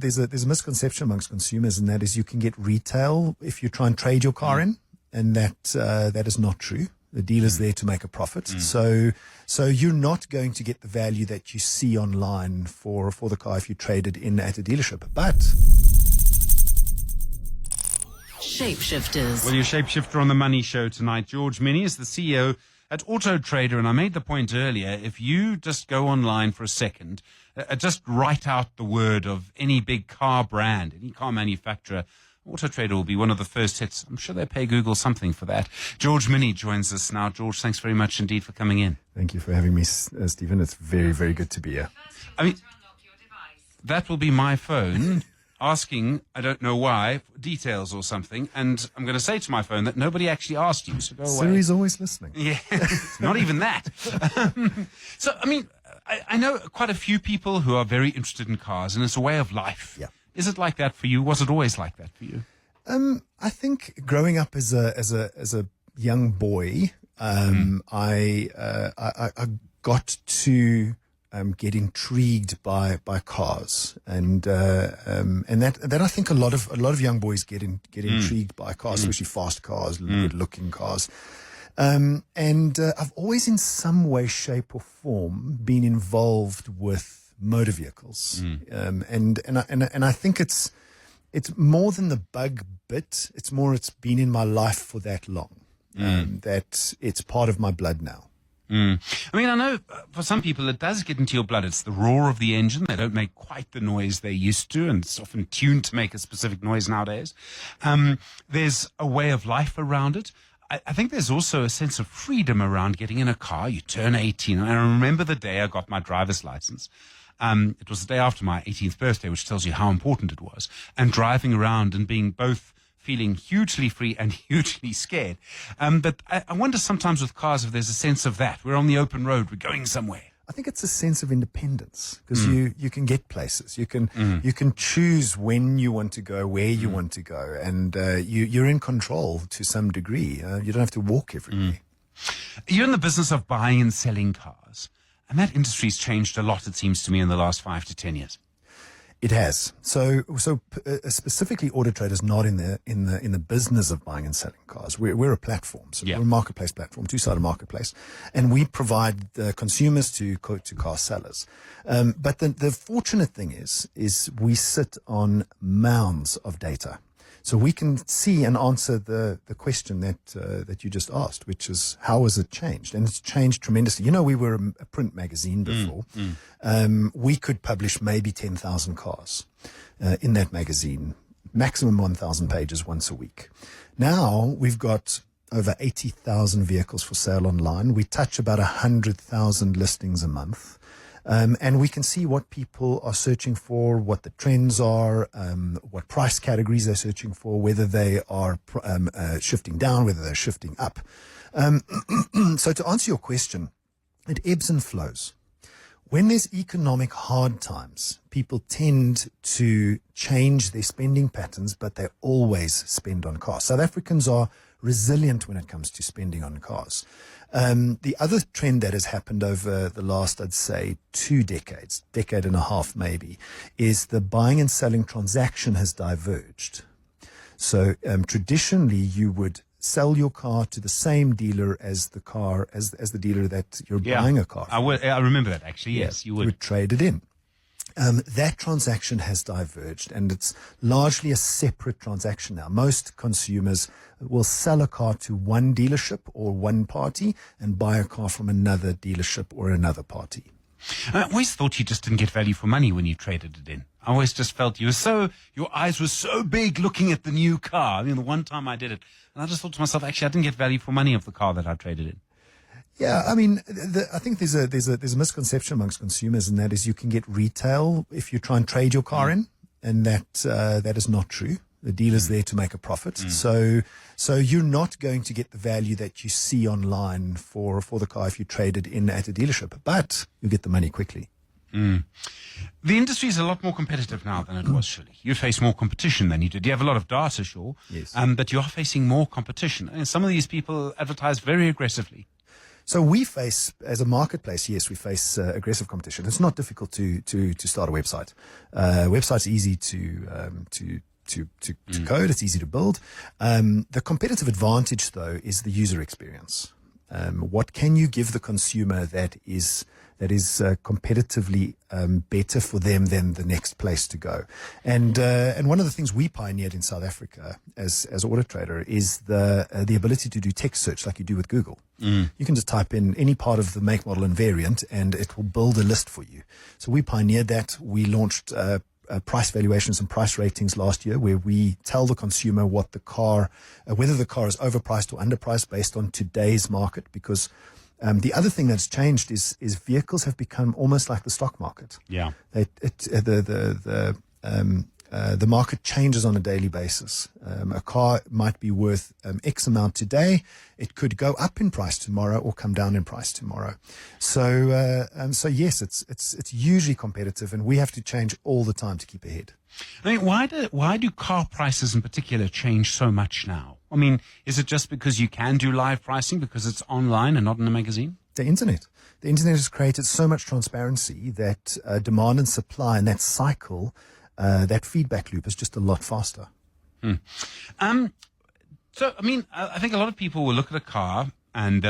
There's a misconception amongst consumers, and that is you can get retail if you try and trade your car in, and that is not true. The dealer's there to make a profit. So you're not going to get the value that you see online for the car if you trade it in at a dealership. But Shapeshifters. Well, your shapeshifter on the Money Show tonight, George Mienie, is the CEO at AutoTrader, and I made the point earlier, if you just go online for a second, just write out the word of any big car brand, any car manufacturer, AutoTrader will be one of the first hits. I'm sure they pay Google something for that. George Mienie joins us now. George, thanks very much indeed for coming in. thank you for having me, Stephen. It's very, very good to be here. I mean, that will be my phone asking, I don't know why, details or something, and I'm going to say to my phone that nobody actually asked you, so go away. Siri's always listening. Yeah, not even that. So, I mean, I know quite a few people who are very interested in cars, and it's a way of life. Yeah. Is it like that for you? Was it always like that for you? I think growing up as a young boy, I got to get intrigued by cars, and that I think a lot of young boys get intrigued by cars, especially fast cars, good looking cars. And I've always, in some way, shape, or form, been involved with motor vehicles, and I think it's more than the bug bit. It's been in my life for that long, that it's part of my blood now. I mean, I know for some people it does get into your blood. It's the roar of the engine. They don't make quite the noise they used to, and it's often tuned to make a specific noise nowadays. There's a way of life around it. I think there's also a sense of freedom around getting in a car. You turn 18. And I remember the day I got my driver's license. It was the day after my 18th birthday, which tells you how important it was. And driving around and being both feeling hugely free and hugely scared. But I wonder sometimes with cars if there's a sense of that. We're on the open road. We're going somewhere. I think it's a sense of independence, because you can get places. You can choose when you want to go, where you want to go, and you're in control to some degree. You don't have to walk everywhere. You're in the business of buying and selling cars, and that industry's changed a lot, it seems to me, in the last 5 to 10 years. It has. So specifically, AutoTrader is not in the business of buying and selling cars. We're a platform, so we're a marketplace platform, two-sided marketplace, and we provide the consumers to car sellers. But the fortunate thing is we sit on mounds of data. So we can see and answer the question that you just asked, which is, how has it changed? And it's changed tremendously. You know, we were a print magazine before. We could publish maybe 10,000 cars in that magazine, maximum 1,000 pages once a week. Now we've got over 80,000 vehicles for sale online. We touch about 100,000 listings a month. And we can see what people are searching for, what the trends are, what price categories they're searching for, whether they are shifting down, whether they're shifting up. So to answer your question, it ebbs and flows. When there's economic hard times, people tend to change their spending patterns, but they always spend on cars. South Africans are resilient when it comes to spending on cars. The other trend that has happened over the last, I'd say, 2 decades, decade and a half maybe, is the buying and selling transaction has diverged. So traditionally, you would sell your car to the same dealer as the car, as the dealer that you're buying a car from. I remember that, actually, yes, you would. You would trade it in. That transaction has diverged, and it's largely a separate transaction now. Most consumers will sell a car to one dealership or one party and buy a car from another dealership or another party. I always thought you just didn't get value for money when you traded it in. I always just felt your eyes were so big looking at the new car. I mean, the one time I did it, and I just thought to myself, actually, I didn't get value for money of the car that I traded in. Yeah, I mean, I think there's a misconception amongst consumers, and that is you can get retail if you try and trade your car in, and that is not true. The dealer's there to make a profit, so you're not going to get the value that you see online for the car if you trade it in at a dealership, but you get the money quickly. The industry is a lot more competitive now than it was, surely. You face more competition than you did. You have a lot of data, sure, yes, but you are facing more competition. And some of these people advertise very aggressively. So we face, as a marketplace, yes, we face aggressive competition. It's not difficult to start a website. Website's easy to code. It's easy to build. The competitive advantage, though, is the user experience. What can you give the consumer that is competitively better for them than the next place to go? And one of the things we pioneered in South Africa as AutoTrader is the ability to do text search like you do with Google. You can just type in any part of the make, model, and variant, and it will build a list for you. So we pioneered that. We launched price valuations and price ratings last year, where we tell the consumer what the car, whether the car is overpriced or underpriced based on today's market. Because the other thing that's changed is vehicles have become almost like the stock market. Yeah, the market changes on a daily basis. A car might be worth X amount today. It could go up in price tomorrow or come down in price tomorrow. So yes, it's usually competitive, and we have to change all the time to keep ahead. I mean, why do car prices in particular change so much now? I mean, is it just because you can do live pricing because it's online and not in a magazine? The internet has created so much transparency that demand and supply and that cycle. That feedback loop is just a lot faster. So, I mean, I think a lot of people will look at a car and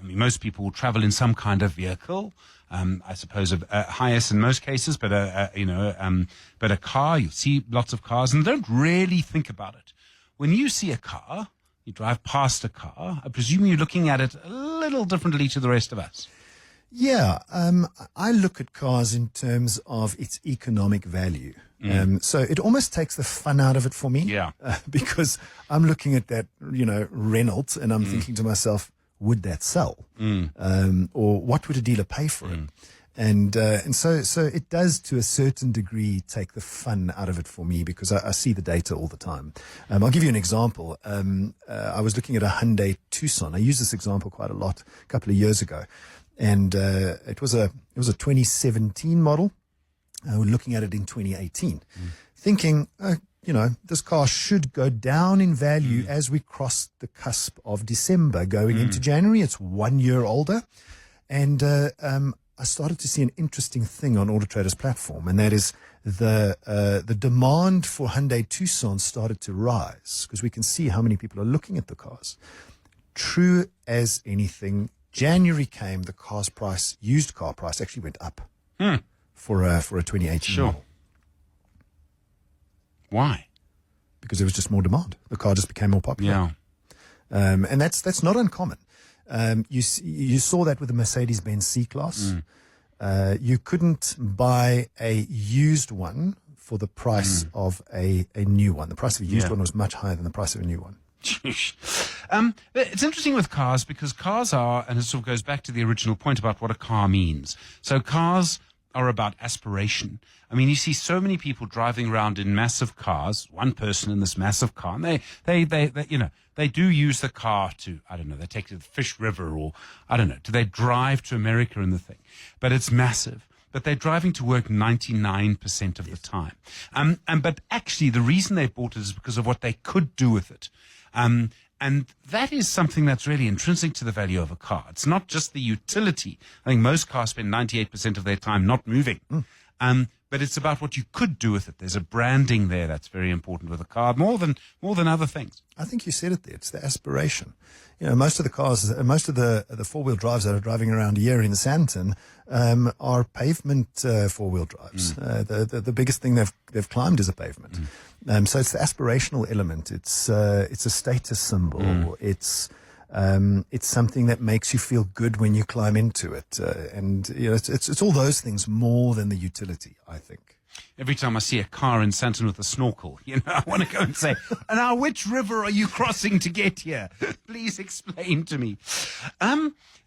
most people will travel in some kind of vehicle. I suppose a highest in most cases, but a car, you see lots of cars and don't really think about it. When you see a car, you drive past a car, I presume you're looking at it a little differently to the rest of us. Yeah, I look at cars in terms of its economic value. So it almost takes the fun out of it for me. Yeah. Because I'm looking at that, Renault, and I'm thinking to myself, would that sell? Or what would a dealer pay for it? And so it does, to a certain degree, take the fun out of it for me, because I see the data all the time. I'll give you an example. I was looking at a Hyundai Tucson. I used this example quite a lot a couple of years ago. And it was a 2017 model. We're looking at it in 2018, thinking, this car should go down in value as we cross the cusp of December going into January. It's 1 year older. And I started to see an interesting thing on AutoTrader's platform, and that is the demand for Hyundai Tucson started to rise, because we can see how many people are looking at the cars. True as anything, January came, the car's price, used car price, actually went up for a 2018 model. Why? Because there was just more demand. The car just became more popular. Yeah. And that's not uncommon. You saw that with the Mercedes-Benz C-Class. You couldn't buy a used one for the price of a new one. The price of a used one was much higher than the price of a new one. It's interesting with cars, because cars are, and it sort of goes back to the original point about what a car means. So cars are about aspiration. I mean, you see so many people driving around in massive cars, one person in this massive car, and they do use the car to, I don't know, they take it to the Fish River, or I don't know, do they drive to America in the thing? But it's massive. But they're driving to work 99% of the time. But actually, the reason they bought it is because of what they could do with it. And that is something that's really intrinsic to the value of a car. It's not just the utility. I think most cars spend 98% of their time not moving. But it's about what you could do with it. There's a branding there that's very important with a car, more than other things. I think you said it there. It's the aspiration. Most of the cars, most of the four-wheel drives that are driving around here in Sandton are pavement four-wheel drives. The biggest thing they've climbed is a pavement. So it's the aspirational element. It's a status symbol. It's something that makes you feel good when you climb into it. It's all those things more than the utility, I think. Every time I see a car in Sandton with a snorkel, I want to go and say, now which river are you crossing to get here? Please explain to me.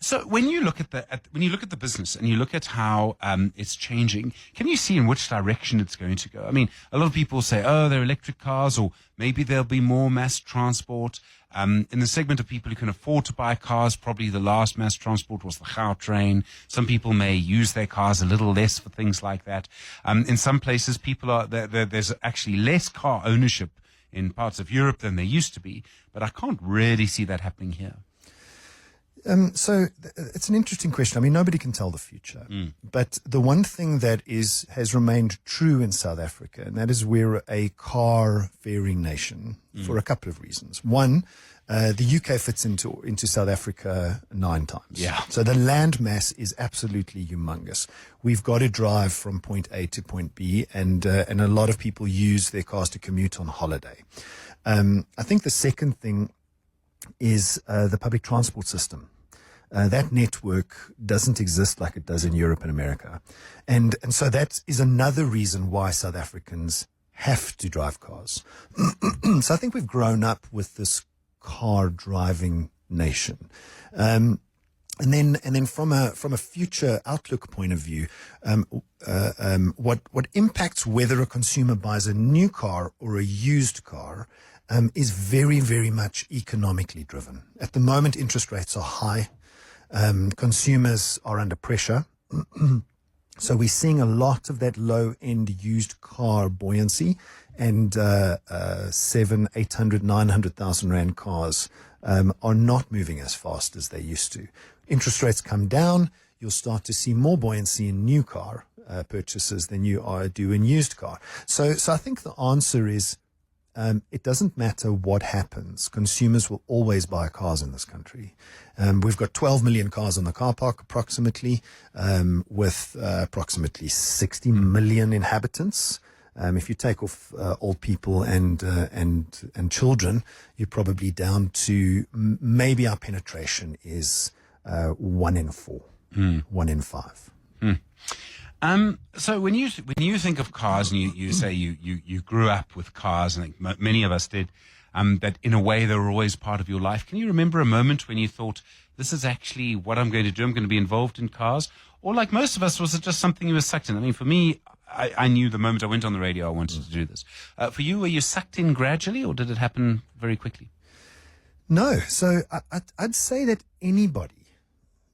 So when you look at the business and you look at how it's changing, can you see in which direction it's going to go? I mean, a lot of people say, they're electric cars, or maybe there'll be more mass transport. In the segment of people who can afford to buy cars, probably the last mass transport was the Gautrain. Some people may use their cars a little less for things like that. In some places, there's actually less car ownership in parts of Europe than there used to be, but I can't really see that happening here. So it's an interesting question. I mean, nobody can tell the future, but the one thing that has remained true in South Africa, and that is we're a car-faring nation for a couple of reasons. One, the UK fits into South Africa 9 times. Yeah. So the land mass is absolutely humongous. We've got to drive from point A to point B, and a lot of people use their cars to commute on holiday. I think the second thing is the public transport system. That network doesn't exist like it does in Europe and America. And so that is another reason why South Africans have to drive cars. So I think we've grown up with this car driving nation. And then from a future outlook point of view, what impacts whether a consumer buys a new car or a used car is very, very much economically driven. At the moment, interest rates are high. Consumers are under pressure. So we're seeing a lot of that low-end used car buoyancy, and 700,000, 800,000, 900,000 rand cars are not moving as fast as they used to. Interest rates come down, you'll start to see more buoyancy in new car purchases than you do in used car. So I think the answer is it doesn't matter what happens. Consumers will always buy cars in this country. We've got 12 million cars in the car park, approximately, with approximately 60 million inhabitants. If you take off old people and children, you're probably down to maybe our penetration is 1 in 4, 1 in 5. So when you think of cars, and you say you grew up with cars, and many of us did, that in a way they were always part of your life. Can you remember a moment when you thought, this is actually what I'm going to do? I'm going to be involved in cars? Or like most of us, was it just something you were sucked in? I mean, for me, I knew the moment I went on the radio I wanted to do this. For you, were you sucked in gradually, or did it happen very quickly? No. So I'd say that anybody,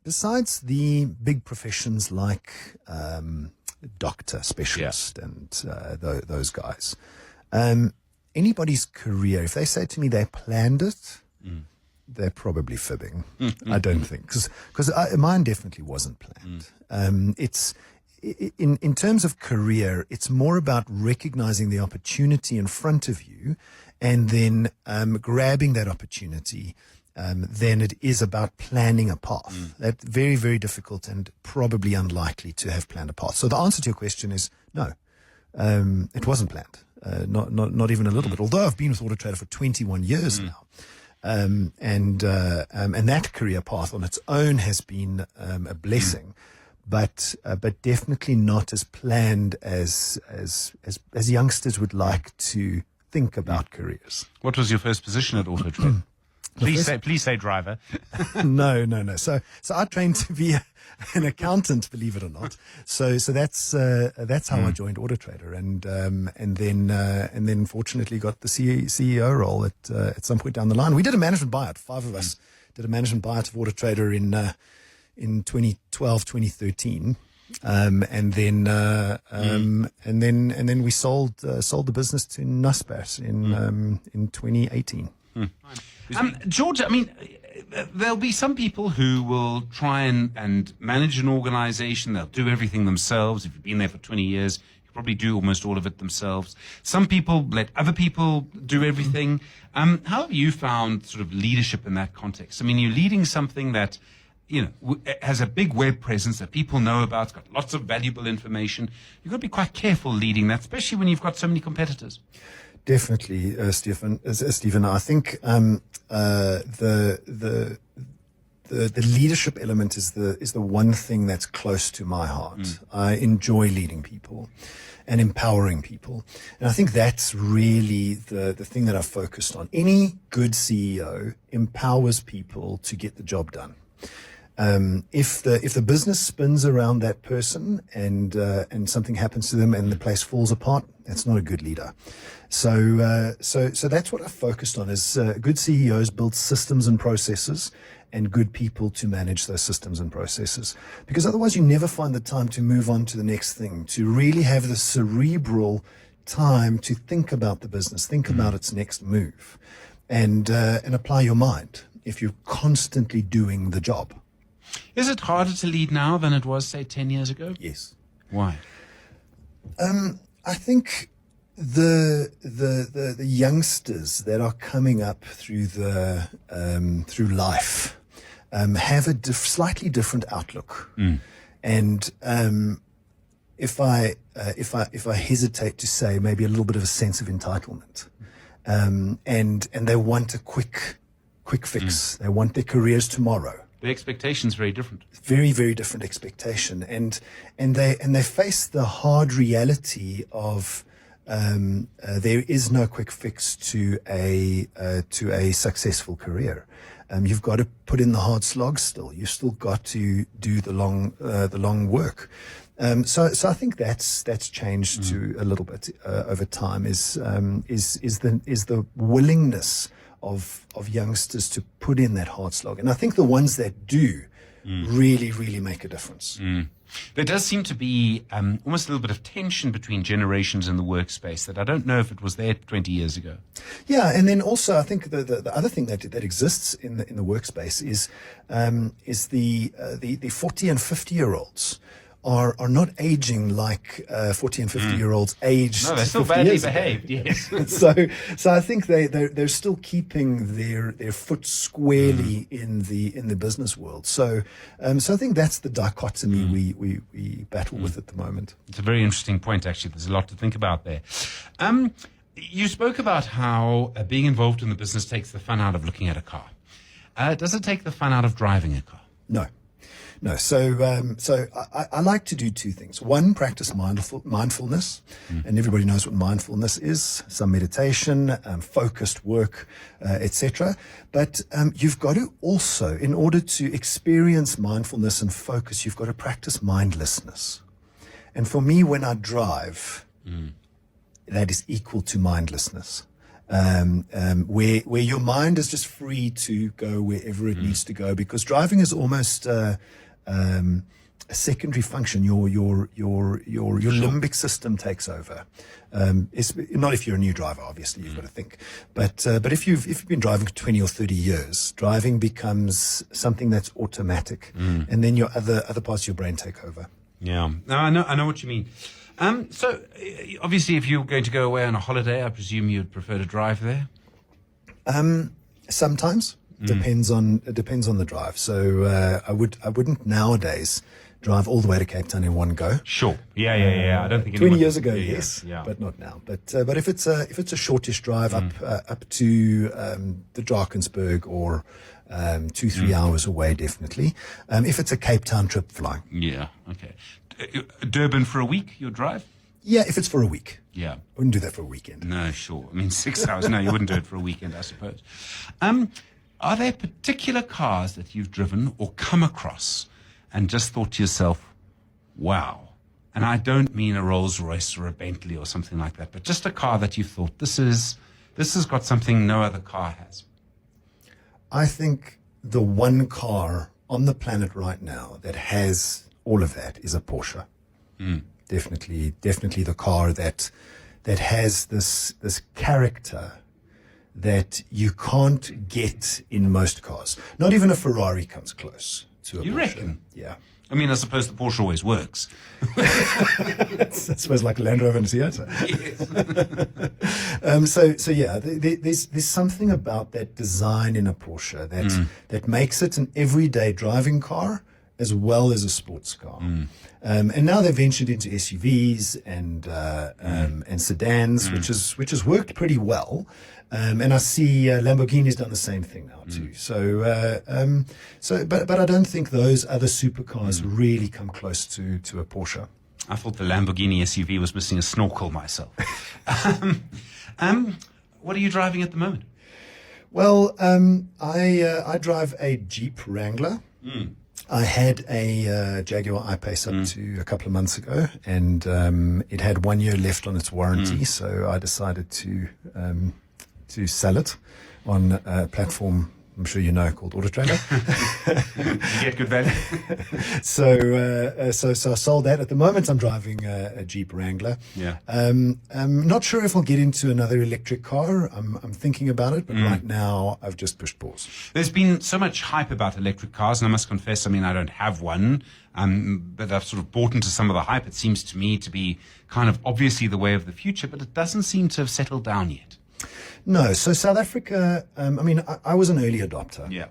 besides the big professions like doctor, specialist, and those guys, anybody's career, if they say to me they planned it, they're probably fibbing. I don't think, because mine definitely wasn't planned. It's in terms of career, it's more about recognizing the opportunity in front of you, and then grabbing that opportunity. Then it is about planning a path. That's very, very difficult and probably unlikely to have planned a path. So the answer to your question is no. It wasn't planned, not even a little bit. Although I've been with AutoTrader for 21 years now, and that career path on its own has been a blessing, but definitely not as planned as youngsters would like to think about careers. What was your first position at AutoTrader? Please say driver. No. So I trained to be an accountant, believe it or not. So that's how I joined AutoTrader, and then fortunately got the CEO role at some point down the line. We did a management buyout. 5 of us did a management buyout of AutoTrader in 2012, 2013. And then we sold the business to Naspers in 2018. George, I mean, there'll be some people who will try and manage an organization. They'll do everything themselves. If you've been there for 20 years, you probably do almost all of it themselves. Some people let other people do everything. How have you found sort of leadership in that context? I mean, you're leading something that, has a big web presence that people know about. It's got lots of valuable information. You've got to be quite careful leading that, especially when you've got so many competitors. Definitely, Stephen. I think the leadership element is the one thing that's close to my heart. I enjoy leading people and empowering people, and I think that's really the thing that I've focused on. Any good CEO empowers people to get the job done. If the business spins around that person and something happens to them and the place falls apart, that's not a good leader. So that's what I focused on. Is good CEOs build systems and processes, and good people to manage those systems and processes. Because otherwise, you never find the time to move on to the next thing, to really have the cerebral time to think about the business, think about its next move, and apply your mind if you're constantly doing the job. Is it harder to lead now than it was, say, 10 years ago? Yes. Why? I think the youngsters that are coming up through through life have a slightly different outlook, and if I hesitate to say, maybe a little bit of a sense of entitlement, and they want a quick fix. They want their careers tomorrow. The expectation's very different. Very, very different expectation, and they face the hard reality of there is no quick fix to a successful career. You've got to put in the hard slog still. You've still got to do the long work. So I think that's changed to a little bit over time. Is the willingness of youngsters to put in that hard slog, and I think the ones that do really make a difference. There does seem to be almost a little bit of tension between generations in the workspace that I don't know if it was there 20 years ago. Yeah, and then also I think the other thing that exists in the workspace is the 40 and 50-year-olds are not aging like 40 and 50-year-olds aged. No, they're still badly behaved. Yes. so I think they're still keeping their foot squarely in the business world. So I think that's the dichotomy we battle with at the moment. It's a very interesting point, actually. There's a lot to think about there. You spoke about how being involved in the business takes the fun out of looking at a car. Does it take the fun out of driving a car? No. So I like to do two things. One, practice mindfulness, and everybody knows what mindfulness is: some meditation, focused work, etc. But you've got to also, in order to experience mindfulness and focus, you've got to practice mindlessness. And for me, when I drive, that is equal to mindlessness. Where your mind is just free to go wherever it needs to go, because driving is almost a secondary function. Your limbic system takes over. It's not if you're a new driver, obviously you've got to think, but if you've been driving for 20 or 30 years, driving becomes something that's automatic, and then your other parts of your brain take over. Yeah, no, I know what you mean. So obviously, if you're going to go away on a holiday, I presume you'd prefer to drive there? Sometimes. Depends on the drive. So I wouldn't nowadays drive all the way to Cape Town in one go. Sure. Yeah. I don't think 20 years ago, yes, but not now. But if it's a shortish drive up to the Drakensberg or 2-3 hours away, definitely. If it's a Cape Town trip, flying. Yeah. Okay. Durban for a week, you'll drive? Yeah, if it's for a week. Yeah. I wouldn't do that for a weekend. No, sure. I mean, 6 hours. No, you wouldn't do it for a weekend, I suppose. Are there particular cars that you've driven or come across and just thought to yourself, wow? And I don't mean a Rolls Royce or a Bentley or something like that, but just a car that you thought, this has got something no other car has. I think the one car on the planet right now that has all of that is a Porsche. Definitely the car that has this character that you can't get in most cars. Not even a Ferrari comes close to a Porsche. You reckon? Yeah. I mean, I suppose the Porsche always works. I suppose like a Land Rover and a Toyota. Yes. So yeah, there's something about that design in a Porsche that makes it an everyday driving car as well as a sports car. And now they've ventured into SUVs and sedans, which has worked pretty well. And I see Lamborghini's done the same thing now too. But I don't think those other supercars really come close to a Porsche. I thought the Lamborghini SUV was missing a snorkel myself. What are you driving at the moment? Well, I drive a Jeep Wrangler. I had a Jaguar I-Pace up to a couple of months ago, and it had 1 year left on its warranty, so I decided to sell it on a platform I'm sure you know, called AutoTrader. You get good value. So I sold that. At the moment, I'm driving a Jeep Wrangler. Yeah. I'm not sure if I'll get into another electric car. I'm thinking about it, but right now I've just pushed pause. There's been so much hype about electric cars, and I must confess, I mean, I don't have one, but I've sort of bought into some of the hype. It seems to me to be kind of obviously the way of the future, but it doesn't seem to have settled down yet. No, so South Africa, I was an early adopter. Yeah.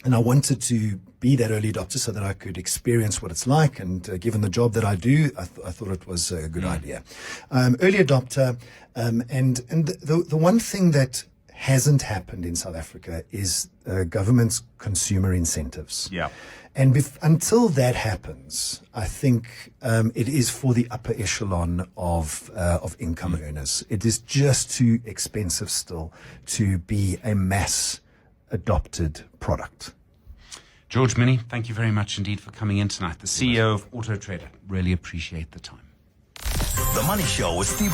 And I wanted to be that early adopter so that I could experience what it's like. And given the job that I do, I thought it was a good idea. Early adopter. And the one thing that hasn't happened in South Africa is government's consumer incentives. Yeah. And until that happens, I think it is for the upper echelon of income earners. It is just too expensive still to be a mass adopted product. George Mienie, thank you very much indeed for coming in tonight. The CEO of AutoTrader. Really appreciate the time. The Money Show with Stephen